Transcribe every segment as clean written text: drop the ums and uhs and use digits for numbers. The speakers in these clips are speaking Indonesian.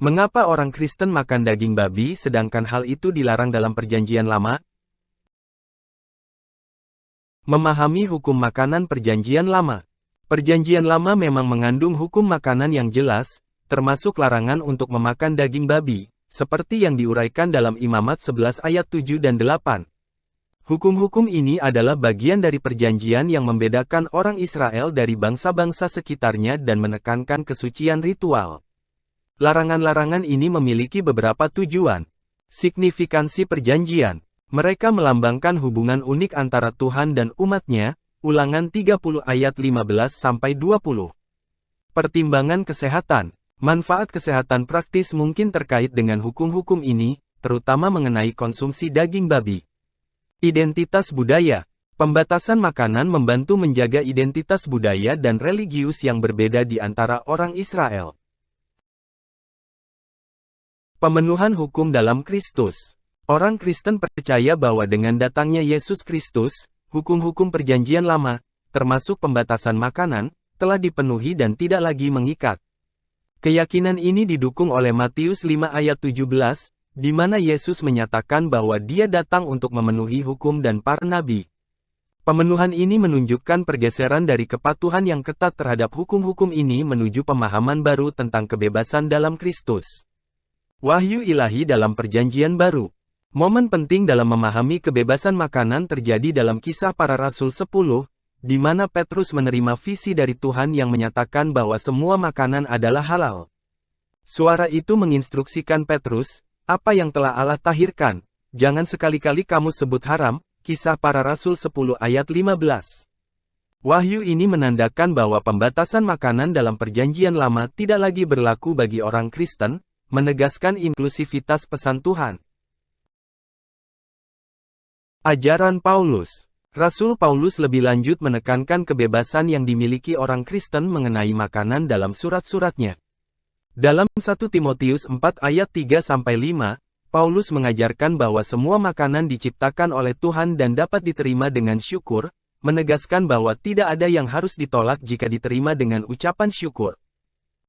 Mengapa orang Kristen makan daging babi sedangkan hal itu dilarang dalam Perjanjian Lama? Memahami hukum makanan Perjanjian Lama. Perjanjian Lama memang mengandung hukum makanan yang jelas, termasuk larangan untuk memakan daging babi, seperti yang diuraikan dalam Imamat 11 ayat 7 dan 8. Hukum-hukum ini adalah bagian dari perjanjian yang membedakan orang Israel dari bangsa-bangsa sekitarnya dan menekankan kesucian ritual. Larangan-larangan ini memiliki beberapa tujuan. Signifikansi perjanjian. Mereka melambangkan hubungan unik antara Tuhan dan umatnya, Ulangan 30 ayat 15-20. Pertimbangan kesehatan. Manfaat kesehatan praktis mungkin terkait dengan hukum-hukum ini, terutama mengenai konsumsi daging babi. Identitas budaya. Pembatasan makanan membantu menjaga identitas budaya dan religius yang berbeda di antara orang Israel. Pemenuhan hukum dalam Kristus. Orang Kristen percaya bahwa dengan datangnya Yesus Kristus, hukum-hukum Perjanjian Lama, termasuk pembatasan makanan, telah dipenuhi dan tidak lagi mengikat. Keyakinan ini didukung oleh Matius 5 ayat 17, di mana Yesus menyatakan bahwa Dia datang untuk memenuhi hukum dan para nabi. Pemenuhan ini menunjukkan pergeseran dari kepatuhan yang ketat terhadap hukum-hukum ini menuju pemahaman baru tentang kebebasan dalam Kristus. Wahyu ilahi dalam Perjanjian Baru. Momen penting dalam memahami kebebasan makanan terjadi dalam Kisah Para Rasul 10, di mana Petrus menerima visi dari Tuhan yang menyatakan bahwa semua makanan adalah halal. Suara itu menginstruksikan Petrus, "Apa yang telah Allah tahirkan, jangan sekali-kali kamu sebut haram." Kisah Para Rasul 10 ayat 15. Wahyu ini menandakan bahwa pembatasan makanan dalam Perjanjian Lama tidak lagi berlaku bagi orang Kristen, menegaskan inklusivitas pesan Tuhan. Ajaran Paulus. Rasul Paulus lebih lanjut menekankan kebebasan yang dimiliki orang Kristen mengenai makanan dalam surat-suratnya. Dalam 1 Timotius 4 ayat 3-5, Paulus mengajarkan bahwa semua makanan diciptakan oleh Tuhan dan dapat diterima dengan syukur, menegaskan bahwa tidak ada yang harus ditolak jika diterima dengan ucapan syukur.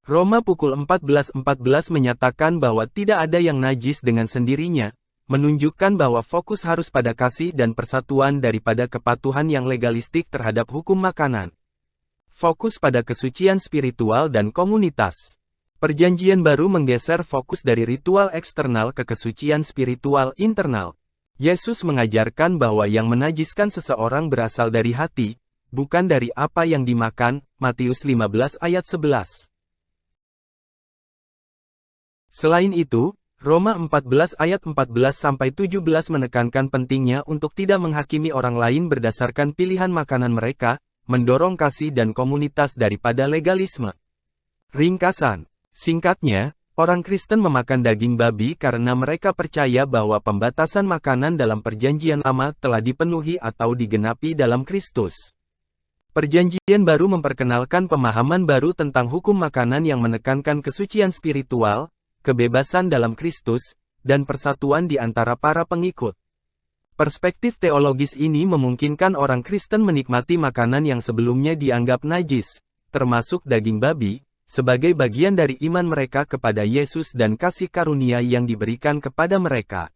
Roma pukul 14:14 menyatakan bahwa tidak ada yang najis dengan sendirinya, menunjukkan bahwa fokus harus pada kasih dan persatuan daripada kepatuhan yang legalistik terhadap hukum makanan. Fokus pada kesucian spiritual dan komunitas. Perjanjian Baru menggeser fokus dari ritual eksternal ke kesucian spiritual internal. Yesus mengajarkan bahwa yang menajiskan seseorang berasal dari hati, bukan dari apa yang dimakan, Matius 15 ayat 11. Selain itu, Roma 14 ayat 14-17 menekankan pentingnya untuk tidak menghakimi orang lain berdasarkan pilihan makanan mereka, mendorong kasih dan komunitas daripada legalisme. Ringkasan. Singkatnya, orang Kristen memakan daging babi karena mereka percaya bahwa pembatasan makanan dalam Perjanjian Lama telah dipenuhi atau digenapi dalam Kristus. Perjanjian Baru memperkenalkan pemahaman baru tentang hukum makanan yang menekankan kesucian spiritual, kebebasan dalam Kristus, dan persatuan di antara para pengikut. Perspektif teologis ini memungkinkan orang Kristen menikmati makanan yang sebelumnya dianggap najis, termasuk daging babi, sebagai bagian dari iman mereka kepada Yesus dan kasih karunia yang diberikan kepada mereka.